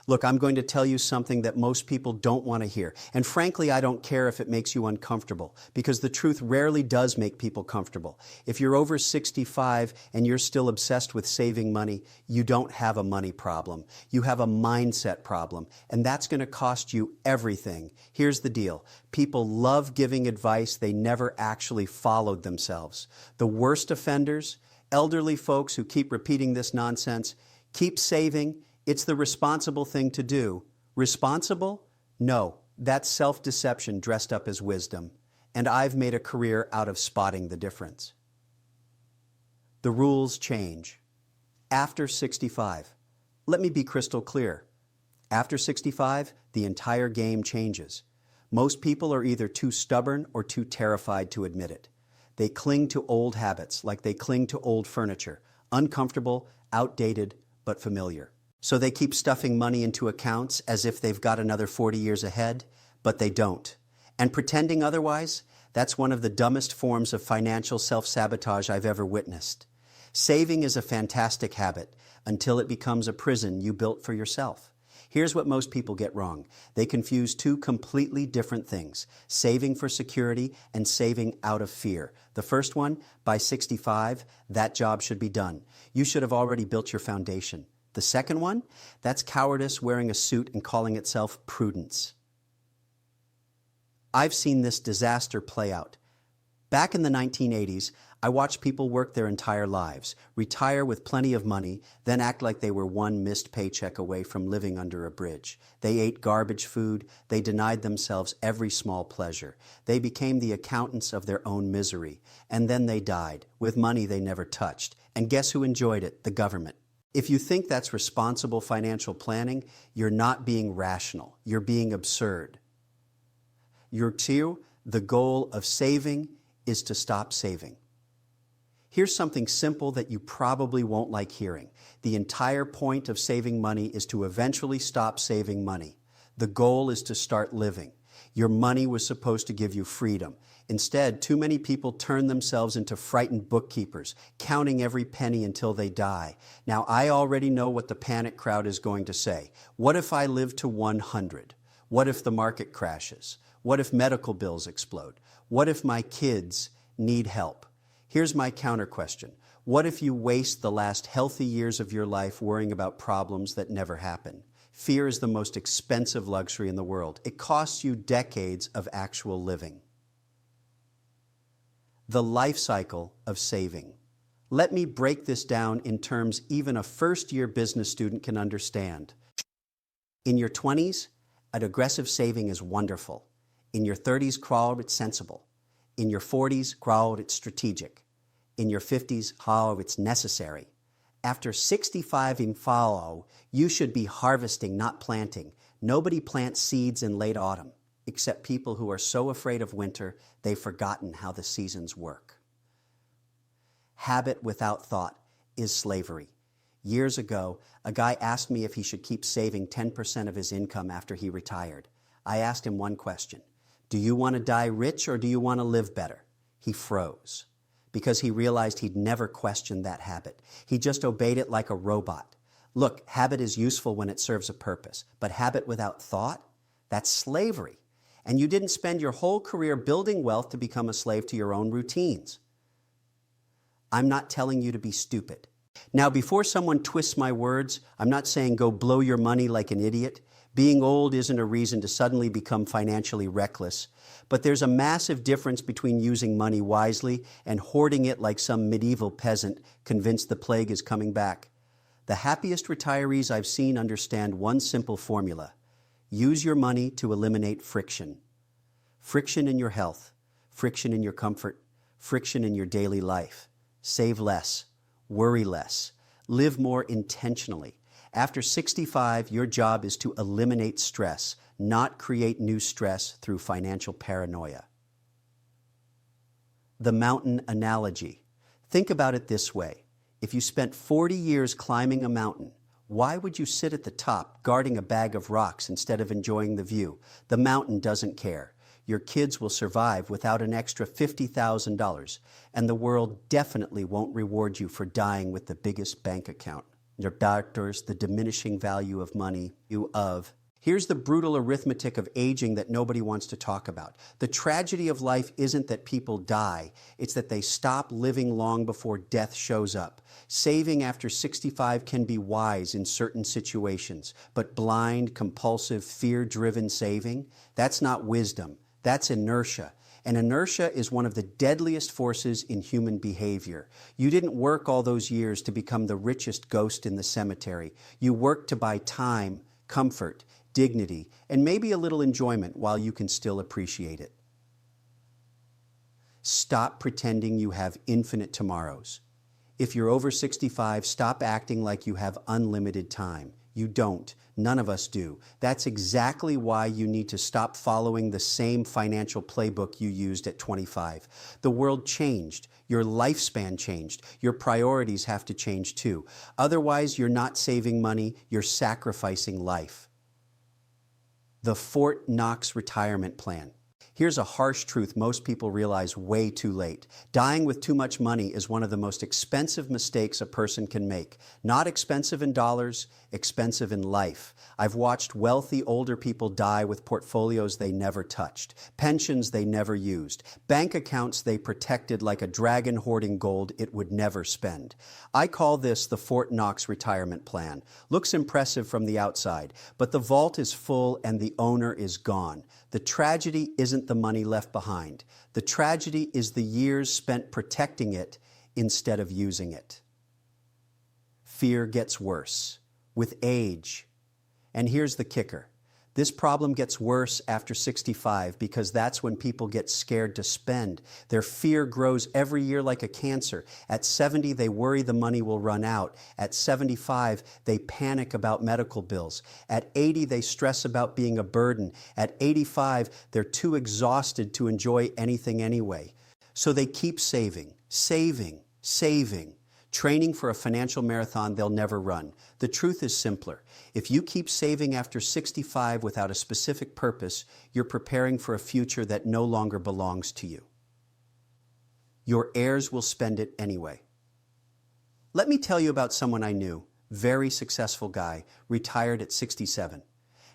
Look, I'm going to tell you something that most people don't want to hear. And frankly, I don't care if it makes you uncomfortable, because the truth rarely does make people comfortable. If you're over 65 and you're still obsessed with saving money, you don't have a money problem. You have a mindset problem, and that's going to cost you everything. Here's the deal. People love giving advice they never actually followed themselves. The worst offenders, elderly folks who keep repeating this nonsense, keep saving. It's the responsible thing to do. Responsible? No, that's self-deception dressed up as wisdom. And I've made a career out of spotting the difference. The rules change. After 65. Let me be crystal clear. After 65, the entire game changes. Most people are either too stubborn or too terrified to admit it. They cling to old habits like they cling to old furniture, uncomfortable, outdated, but familiar. So they keep stuffing money into accounts as if they've got another 40 years ahead, but they don't. And pretending otherwise, that's one of the dumbest forms of financial self-sabotage I've ever witnessed. Saving is a fantastic habit until it becomes a prison you built for yourself. Here's what most people get wrong. They confuse two completely different things: saving for security and saving out of fear. The first one, by 65, that job should be done. You should have already built your foundation. The second one, that's cowardice wearing a suit and calling itself prudence. I've seen this disaster play out. Back in the 1980s, I watched people work their entire lives, retire with plenty of money, then act like they were one missed paycheck away from living under a bridge. They ate garbage food. They denied themselves every small pleasure. They became the accountants of their own misery. And then they died, with money they never touched. And guess who enjoyed it? The government. If you think that's responsible financial planning, you're not being rational. You're being absurd. The goal of saving is to stop saving. Here's something simple that you probably won't like hearing. The entire point of saving money is to eventually stop saving money. The goal is to start living. Your money was supposed to give you freedom. Instead, too many people turn themselves into frightened bookkeepers, counting every penny until they die. Now, I already know what the panic crowd is going to say. What if I live to 100? What if the market crashes? What if medical bills explode? What if my kids need help? Here's my counter question. What if you waste the last healthy years of your life worrying about problems that never happen? Fear is the most expensive luxury in the world. It costs you decades of actual living. The life cycle of saving. Let me break this down in terms even a first-year business student can understand. In your 20s, aggressive saving is wonderful. In your 30s, crawl, it's sensible. In your 40s, crawl, it's strategic. In your 50s, how it's necessary. After 65 in follow, you should be harvesting, not planting. Nobody plants seeds in late autumn, except people who are so afraid of winter, they've forgotten how the seasons work. Habit without thought is slavery. Years ago, a guy asked me if he should keep saving 10% of his income after he retired. I asked him one question. Do you want to die rich or do you want to live better? He froze because he realized he'd never questioned that habit. He just obeyed it like a robot. Look, habit is useful when it serves a purpose, but habit without thought, that's slavery. And you didn't spend your whole career building wealth to become a slave to your own routines. I'm not telling you to be stupid. Now, before someone twists my words, I'm not saying go blow your money like an idiot. Being old isn't a reason to suddenly become financially reckless. But there's a massive difference between using money wisely and hoarding it like some medieval peasant convinced the plague is coming back. The happiest retirees I've seen understand one simple formula. Use your money to eliminate friction. Friction in your health, friction in your comfort, friction in your daily life. Save less, worry less, live more intentionally. After 65, your job is to eliminate stress, not create new stress through financial paranoia. The mountain analogy. Think about it this way. If you spent 40 years climbing a mountain, why would you sit at the top guarding a bag of rocks instead of enjoying the view? The mountain doesn't care. Your kids will survive without an extra $50,000, and the world definitely won't reward you for dying with the biggest bank account. your doctors, the diminishing value of money, Here's the brutal arithmetic of aging that nobody wants to talk about. The tragedy of life isn't that people die, it's that they stop living long before death shows up. Saving after 65 can be wise in certain situations, but blind, compulsive, fear-driven saving, that's not wisdom, that's inertia. And inertia is one of the deadliest forces in human behavior. You didn't work all those years to become the richest ghost in the cemetery. You worked to buy time, comfort, dignity, and maybe a little enjoyment while you can still appreciate it. Stop pretending you have infinite tomorrows. If you're over 65, stop acting like you have unlimited time. You don't. None of us do. That's exactly why you need to stop following the same financial playbook you used at 25. The world changed. Your lifespan changed. Your priorities have to change too. Otherwise, you're not saving money, you're sacrificing life. The Fort Knox Retirement Plan. Here's a harsh truth most people realize way too late. Dying with too much money is one of the most expensive mistakes a person can make. Not expensive in dollars, expensive in life. I've watched wealthy older people die with portfolios they never touched, pensions they never used, bank accounts they protected like a dragon hoarding gold it would never spend. I call this the Fort Knox Retirement Plan. Looks impressive from the outside, but the vault is full and the owner is gone. The tragedy isn't the money left behind. The tragedy is the years spent protecting it instead of using it. Fear gets worse with age. And here's the kicker. This problem gets worse after 65 because that's when people get scared to spend. Their fear grows every year like a cancer. At 70, they worry the money will run out. At 75, they panic about medical bills. At 80, they stress about being a burden. At 85, they're too exhausted to enjoy anything anyway. So they keep saving, training for a financial marathon they'll never run. The truth is simpler. If you keep saving after 65 without a specific purpose, you're preparing for a future that no longer belongs to you. Your heirs will spend it anyway. Let me tell you about someone I knew, very successful guy, retired at 67.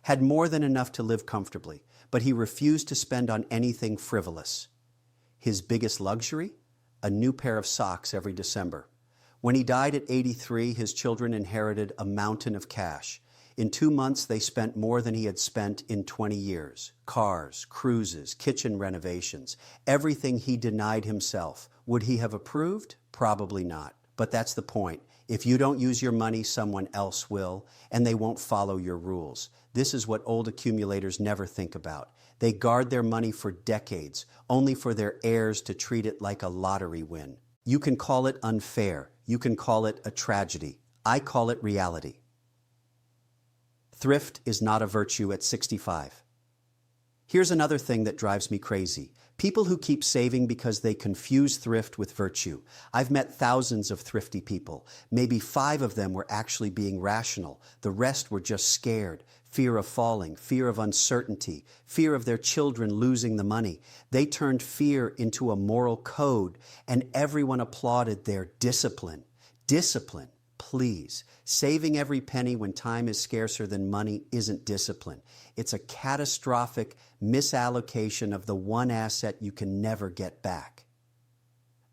Had more than enough to live comfortably, but he refused to spend on anything frivolous. His biggest luxury? A new pair of socks every December. When he died at 83, his children inherited a mountain of cash. In 2 months, they spent more than he had spent in 20 years. Cars, cruises, kitchen renovations, everything he denied himself. Would he have approved? Probably not. But that's the point. If you don't use your money, someone else will, and they won't follow your rules. This is what old accumulators never think about. They guard their money for decades, only for their heirs to treat it like a lottery win. You can call it unfair. You can call it a tragedy. I call it reality. Thrift is not a virtue at 65. Here's another thing that drives me crazy. People who keep saving because they confuse thrift with virtue. I've met thousands of thrifty people. Maybe 5 of them were actually being rational. The rest were just scared. Fear of falling, fear of uncertainty, fear of their children losing the money. They turned fear into a moral code, and everyone applauded their discipline. Discipline, please. Saving every penny when time is scarcer than money isn't discipline. It's a catastrophic misallocation of the one asset you can never get back.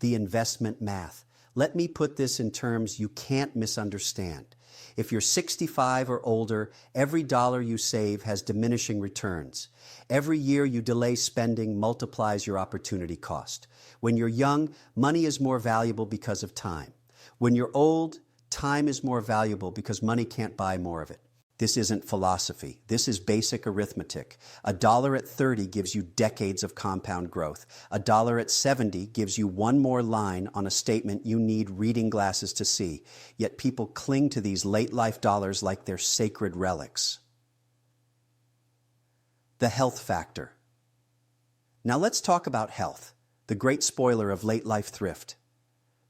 The investment math. Let me put this in terms you can't misunderstand. If you're 65 or older, every dollar you save has diminishing returns. Every year you delay spending multiplies your opportunity cost. When you're young, money is more valuable because of time. When you're old, time is more valuable because money can't buy more of it. This isn't philosophy. This is basic arithmetic. $1 at 30 gives you decades of compound growth. $1 at 70 gives you one more line on a statement you need reading glasses to see. Yet people cling to these late life dollars like they're sacred relics. The health factor. Now let's talk about health, the great spoiler of late life thrift.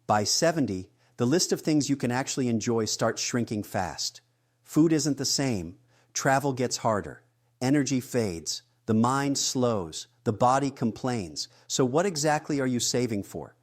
By 70, the list of things you can actually enjoy starts shrinking fast. Food isn't the same, travel gets harder, energy fades, the mind slows, the body complains. So what exactly are you saving for?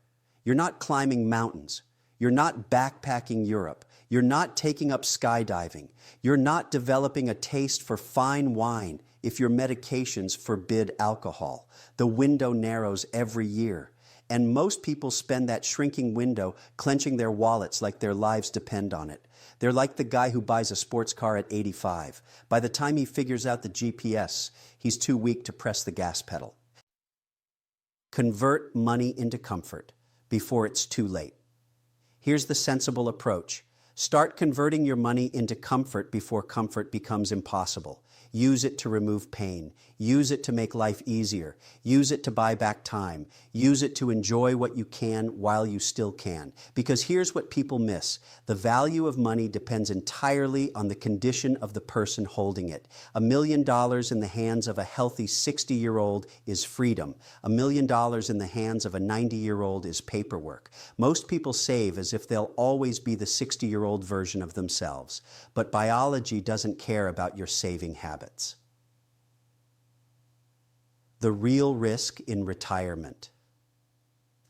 You're not climbing mountains. You're not backpacking Europe. You're not taking up skydiving. You're not developing a taste for fine wine if your medications forbid alcohol. The window narrows every year. And most people spend that shrinking window clenching their wallets like their lives depend on it. They're like the guy who buys a sports car at 85. By the time he figures out the GPS, he's too weak to press the gas pedal. Convert money into comfort before it's too late. Here's the sensible approach. Start converting your money into comfort before comfort becomes impossible. Use it to remove pain. Use it to make life easier. Use it to buy back time. Use it to enjoy what you can while you still can. Because here's what people miss. The value of money depends entirely on the condition of the person holding it. $1 million in the hands of a healthy 60-year-old is freedom. $1 million in the hands of a 90-year-old is paperwork. Most people save as if they'll always be the 60-year-old version of themselves. But biology doesn't care about your saving habits. The real risk in retirement.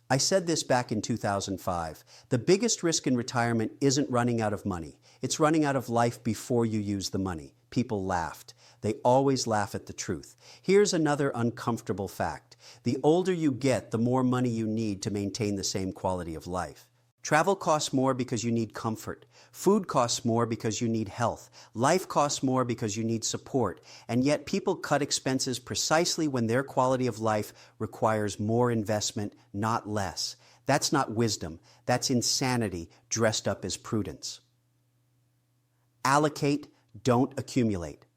I said this back in 2005. The biggest risk in retirement isn't running out of money. It's running out of life before you use the money. People laughed. They always laugh at the truth. Here's another uncomfortable fact. The older you get, the more money you need to maintain the same quality of life. Travel costs more because you need comfort. Food costs more because you need health. Life costs more because you need support. And yet people cut expenses precisely when their quality of life requires more investment, not less. That's not wisdom. That's insanity dressed up as prudence. Allocate, don't accumulate.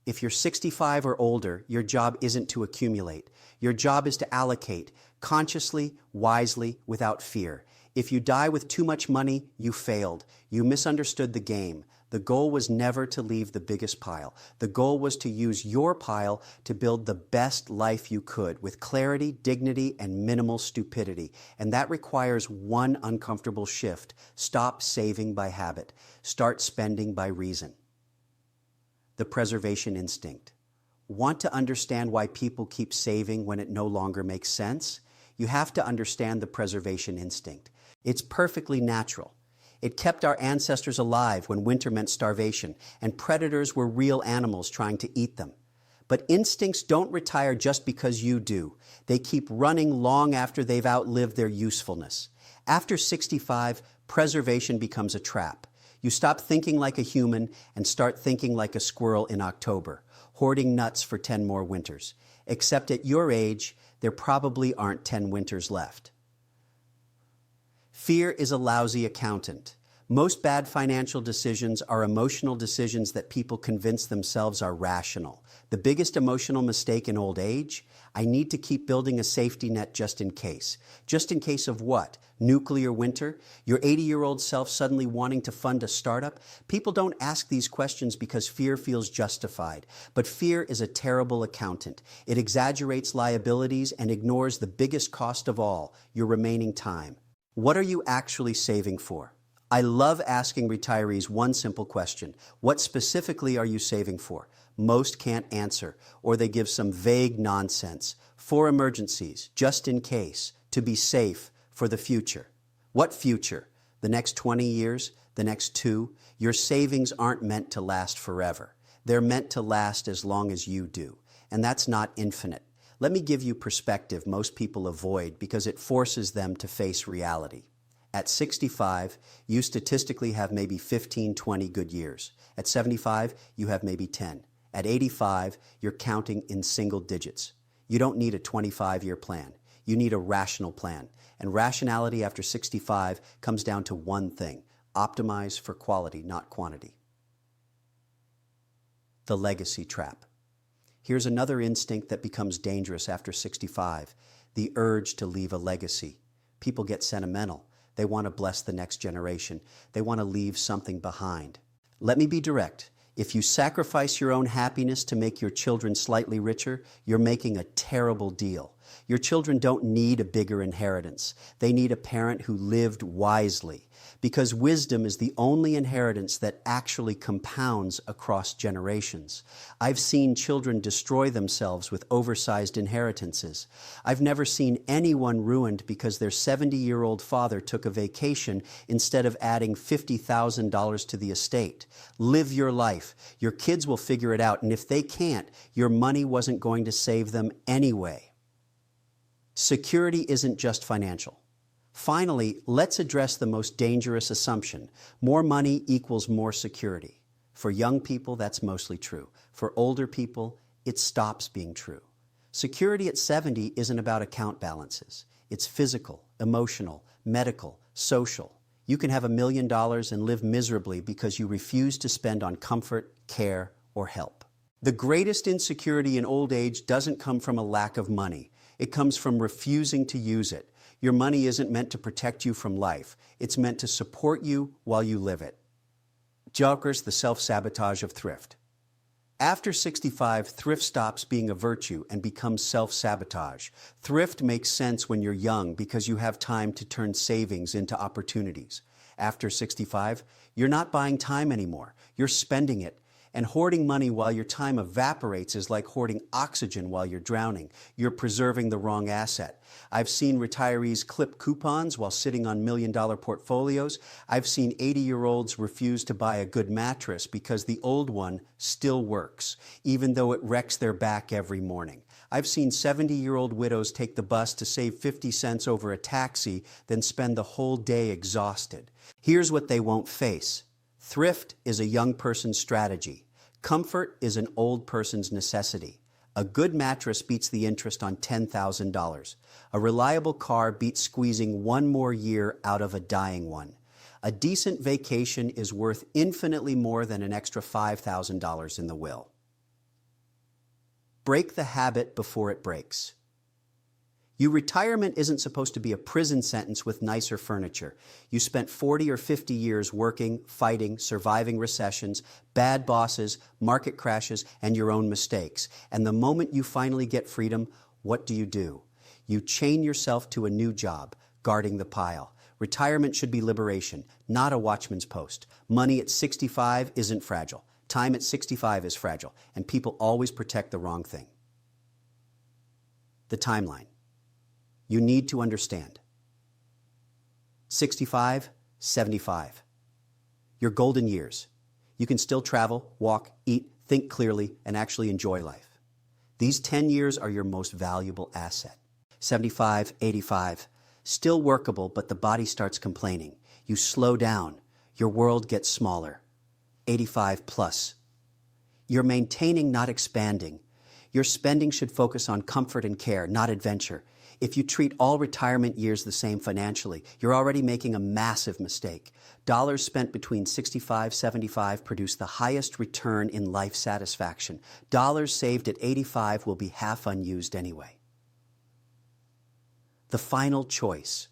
If you're 65 or older, your job isn't to accumulate. Your job is to allocate, consciously, wisely, without fear. If you die with too much money, you failed. You misunderstood the game. The goal was never to leave the biggest pile. The goal was to use your pile to build the best life you could with clarity, dignity, and minimal stupidity. And that requires one uncomfortable shift. Stop saving by habit. Start spending by reason. The preservation instinct. Want to understand why people keep saving when it no longer makes sense? You have to understand the preservation instinct. It's perfectly natural. It kept our ancestors alive when winter meant starvation, and predators were real animals trying to eat them. But instincts don't retire just because you do. They keep running long after they've outlived their usefulness. After 65, preservation becomes a trap. You stop thinking like a human and start thinking like a squirrel in October, hoarding nuts for 10 more winters. Except at your age, there probably aren't 10 winters left. Fear is a lousy accountant. Most bad financial decisions are emotional decisions that people convince themselves are rational. The biggest emotional mistake in old age? I need to keep building a safety net just in case. Just in case of what? Nuclear winter? Your 80-year-old self suddenly wanting to fund a startup? People don't ask these questions because fear feels justified. But fear is a terrible accountant. It exaggerates liabilities and ignores the biggest cost of all, your remaining time. What are you actually saving for? I love asking retirees one simple question. What specifically are you saving for? Most can't answer, or they give some vague nonsense. For emergencies, just in case, to be safe, for the future. What future? The next 20 years? The next 2? Your savings aren't meant to last forever. They're meant to last as long as you do. And that's not infinite. Let me give you perspective most people avoid because it forces them to face reality. At 65, you statistically have maybe 15, 20 good years. At 75, you have maybe 10. At 85, you're counting in single digits. You don't need a 25-year plan. You need a rational plan. And rationality after 65 comes down to one thing: optimize for quality, not quantity. The legacy trap. Here's another instinct that becomes dangerous after 65, the urge to leave a legacy. People get sentimental. They want to bless the next generation. They want to leave something behind. Let me be direct. If you sacrifice your own happiness to make your children slightly richer, you're making a terrible deal. Your children don't need a bigger inheritance. They need a parent who lived wisely, because wisdom is the only inheritance that actually compounds across generations. I've seen children destroy themselves with oversized inheritances. I've never seen anyone ruined because their 70-year-old father took a vacation instead of adding $50,000 to the estate. Live your life. Your kids will figure it out, and if they can't, your money wasn't going to save them anyway. Security isn't just financial. Finally, let's address the most dangerous assumption. More money equals more security. For young people, that's mostly true. For older people, it stops being true. Security at 70 isn't about account balances. It's physical, emotional, medical, social. You can have $1 million and live miserably because you refuse to spend on comfort, care, or help. The greatest insecurity in old age doesn't come from a lack of money. It comes from refusing to use it. Your money isn't meant to protect you from life. It's meant to support you while you live it. Jokers, the self-sabotage of thrift. After 65, thrift stops being a virtue and becomes self-sabotage. Thrift makes sense when you're young because you have time to turn savings into opportunities. After 65, you're not buying time anymore. You're spending it. And hoarding money while your time evaporates is like hoarding oxygen while you're drowning. You're preserving the wrong asset. I've seen retirees clip coupons while sitting on million-dollar portfolios. I've seen 80-year-olds refuse to buy a good mattress because the old one still works, even though it wrecks their back every morning. I've seen 70-year-old widows take the bus to save 50 cents over a taxi, then spend the whole day exhausted. Here's what they won't face. Thrift is a young person's strategy. Comfort is an old person's necessity. A good mattress beats the interest on $10,000. A reliable car beats squeezing one more year out of a dying one. A decent vacation is worth infinitely more than an extra $5,000 in the will. Break the habit before it breaks. Your retirement isn't supposed to be a prison sentence with nicer furniture. You spent 40 or 50 years working, fighting, surviving recessions, bad bosses, market crashes, and your own mistakes. And the moment you finally get freedom, what do? You chain yourself to a new job, guarding the pile. Retirement should be liberation, not a watchman's post. Money at 65 isn't fragile. Time at 65 is fragile, and people always protect the wrong thing. The timeline. You need to understand. 65, 75. Your golden years. You can still travel, walk, eat, think clearly, and actually enjoy life. These 10 years are your most valuable asset. 75, 85. Still workable, but the body starts complaining. You slow down. Your world gets smaller. 85 plus. You're maintaining, not expanding. Your spending should focus on comfort and care, not adventure. If you treat all retirement years the same financially, you're already making a massive mistake. Dollars spent between 65 and 75 produce the highest return in life satisfaction. Dollars saved at 85 will be half unused anyway. The final choice.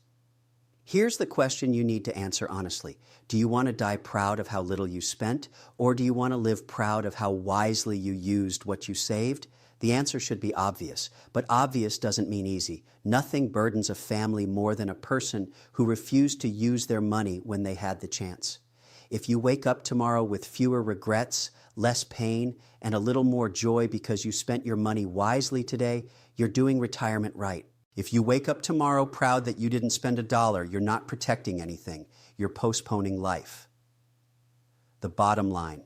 Here's the question you need to answer honestly. Do you want to die proud of how little you spent, or do you want to live proud of how wisely you used what you saved? The answer should be obvious, but obvious doesn't mean easy. Nothing burdens a family more than a person who refused to use their money when they had the chance. If you wake up tomorrow with fewer regrets, less pain, and a little more joy because you spent your money wisely today, you're doing retirement right. If you wake up tomorrow proud that you didn't spend $1, you're not protecting anything. You're postponing life. The bottom line.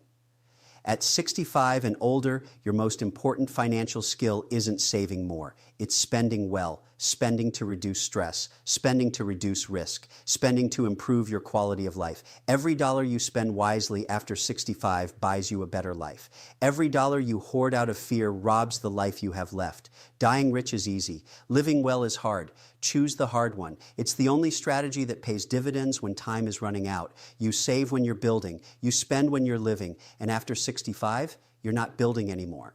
At 65 and older, your most important financial skill isn't saving more. It's spending well, spending to reduce stress, spending to reduce risk, spending to improve your quality of life. Every dollar you spend wisely after 65 buys you a better life. Every dollar you hoard out of fear robs the life you have left. Dying rich is easy. Living well is hard. Choose the hard one. It's the only strategy that pays dividends when time is running out. You save when you're building. You spend when you're living. And after 65, you're not building anymore.